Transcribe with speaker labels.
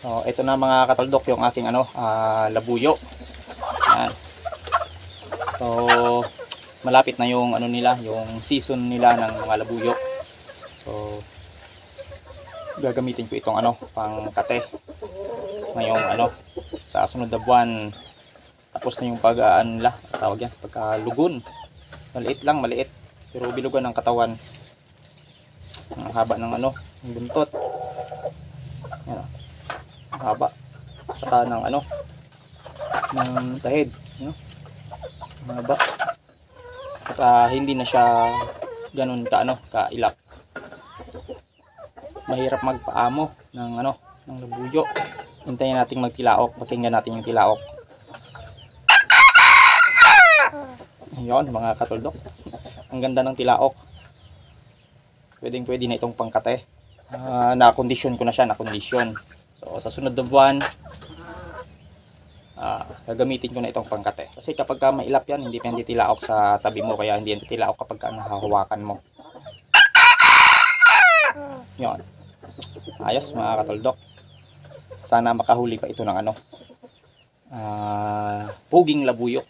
Speaker 1: So, ito na mga katuldok yung aking labuyo. Yan. So, malapit na yung nila, yung season nila ng mga labuyo. So, gagamitin ko itong pang kate. Ngayong sa sunod na buwan, tapos na yung tawag yan, pagkalugon. Maliit lang, maliit. Pero bilugan ng katawan. Ang haba ng ng buntot. Yan. Ang haba. Saka ng ng sahid. Ang haba. At hindi na siya ganun kailap. Mahirap magpaamo ng ng labuyo. Hintayin nating magtilaok, pakinggan natin yung tilaok. Ayun mga katuldok. Ang ganda ng tilaok. Pwede na itong pangkate. Na-condition ko na siya, na-condition. So sa sunod na buwan, gagamitin ko na itong pangkate. Kasi kapag mailap yan, hindi pwede tilaok sa tabi mo, kaya hindi yan tilaok kapag nahahawakan mo. Yun. Ayos mga katuldok. Sana makahuli pa ito ng puging labuyo.